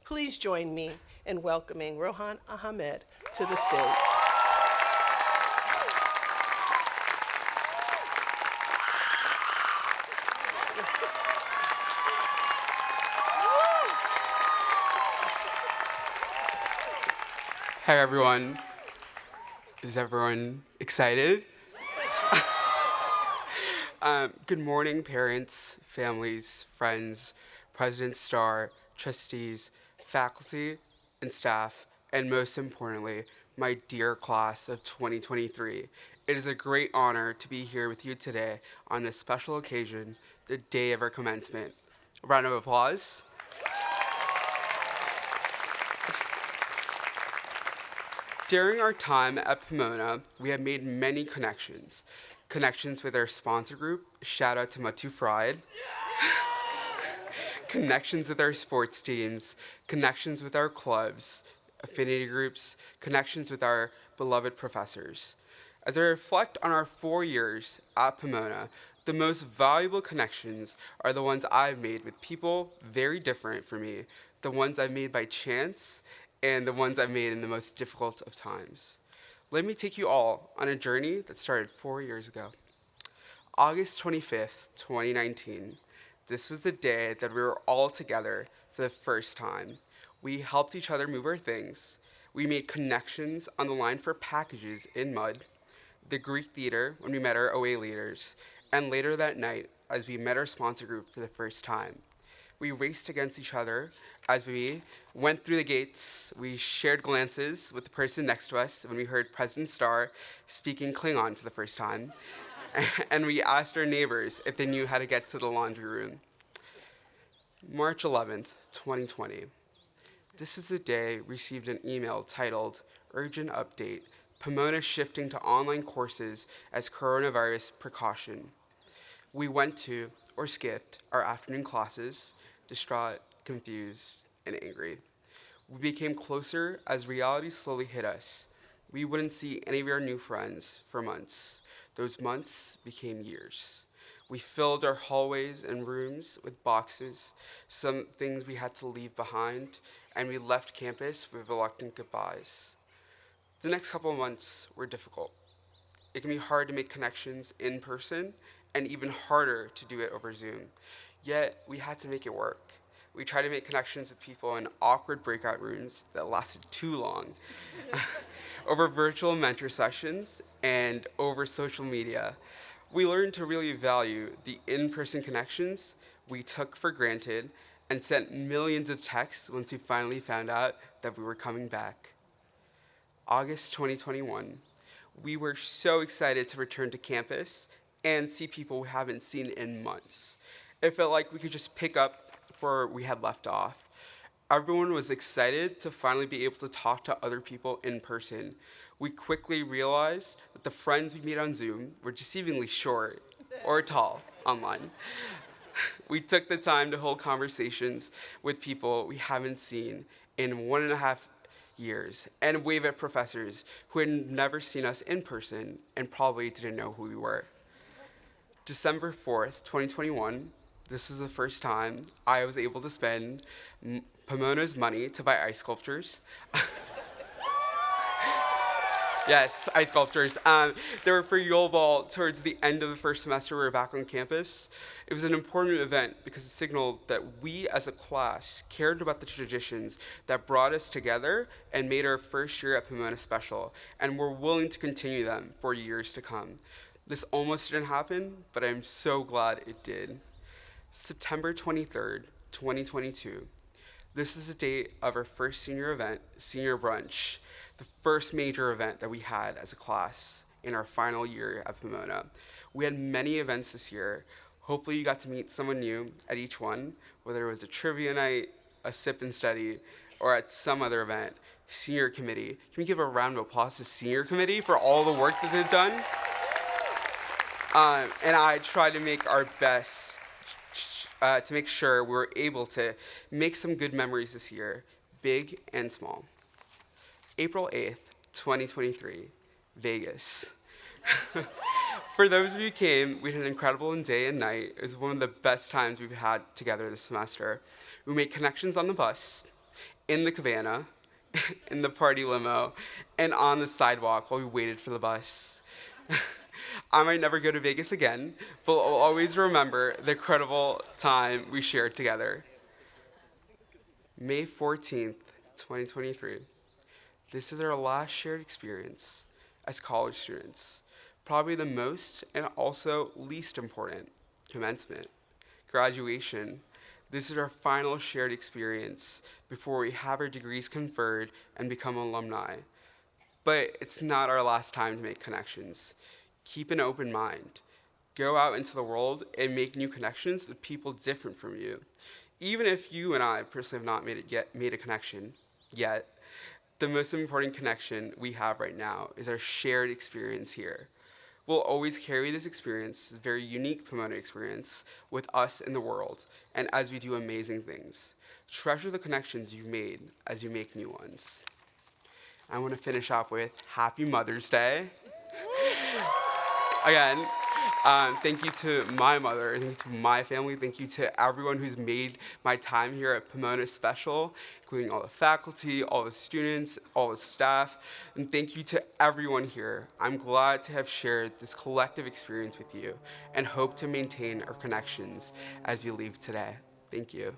Please join me in welcoming Rohan Ahammed to the stage. Hi, everyone. Is everyone excited? Good morning, parents, families, friends, President Starr, trustees, faculty, and staff, and most importantly, my dear class of 2023. It is a great honor to be here with you today on this special occasion, the day of our commencement. A round of applause. During our time at Pomona, we have made many connections. Connections with our sponsor group, shout out to Matu Fried. Connections with our sports teams, connections with our clubs, affinity groups, connections with our beloved professors. As I reflect on our 4 years at Pomona, the most valuable connections are the ones I've made with people very different from me, the ones I've made by chance, and the ones I've made in the most difficult of times. Let me take you all on a journey that started 4 years ago. August 25th, 2019. This was the day that we were all together for the first time. We helped each other move our things. We made connections on the line for packages in mud, the Greek theater when we met our OA leaders, and later that night as we met our sponsor group for the first time. We raced against each other as we went through the gates. We shared glances with the person next to us when we heard President Starr speaking Klingon for the first time. And we asked our neighbors if they knew how to get to the laundry room. March 11th, 2020. This was the day we received an email titled, Urgent Update, Pomona shifting to online courses as coronavirus precaution. We went to, or skipped, our afternoon classes, distraught, confused, and angry. We became closer as reality slowly hit us. We wouldn't see any of our new friends for months. Those months became years. We filled our hallways and rooms with boxes, some things we had to leave behind, and we left campus with reluctant goodbyes. The next couple of months were difficult. It can be hard to make connections in person, and even harder to do it over Zoom. Yet, we had to make it work. We tried to make connections with people in awkward breakout rooms that lasted too long, over virtual mentor sessions, and over social media. We learned to really value the in-person connections we took for granted and sent millions of texts once we finally found out that we were coming back. August 2021. We were so excited to return to campus and see people we haven't seen in months. It felt like we could just pick up where we had left off. Everyone was excited to finally be able to talk to other people in person. We quickly realized that the friends we made on Zoom were deceivingly short or tall online. We took the time to hold conversations with people we haven't seen in 1.5 years and wave at professors who had never seen us in person and probably didn't know who we were. December 4th, 2021, this was the first time I was able to spend Pomona's money to buy ice sculptures. Yes, ice sculptures. They were for Yule Ball towards the end of the first semester we were back on campus. It was an important event because it signaled that we as a class cared about the traditions that brought us together and made our first year at Pomona special, and were willing to continue them for years to come. This almost didn't happen, but I'm so glad it did. September 23rd, 2022. This is the date of our first senior event, Senior Brunch, the first major event that we had as a class in our final year at Pomona. We had many events this year. Hopefully you got to meet someone new at each one, whether it was a trivia night, a sip and study, or at some other event. Senior Committee. Can we give a round of applause to Senior Committee for all the work that they've done? And I tried to make our best to make sure we were able to make some good memories this year, big and small. April 8th, 2023, Vegas. For those of you who came, we had an incredible day and night. It was one of the best times we've had together this semester. We made connections on the bus, in the cabana, in the party limo, and on the sidewalk while we waited for the bus. I might never go to Vegas again, but I'll always remember the incredible time we shared together. May 14th, 2023. This is our last shared experience as college students. Probably the most and also least important, commencement, graduation. This is our final shared experience before we have our degrees conferred and become alumni. But it's not our last time to make connections. Keep an open mind. Go out into the world and make new connections with people different from you. Even if you and I personally have not made a connection yet, the most important connection we have right now is our shared experience here. We'll always carry this experience, this very unique Pomona experience, with us in the world, and as we do amazing things. Treasure the connections you've made as you make new ones. I want to finish off with Happy Mother's Day. Again, thank you to my mother, thank you to my family, thank you to everyone who's made my time here at Pomona special, including all the faculty, all the students, all the staff, and thank you to everyone here. I'm glad to have shared this collective experience with you and hope to maintain our connections as we leave today. Thank you.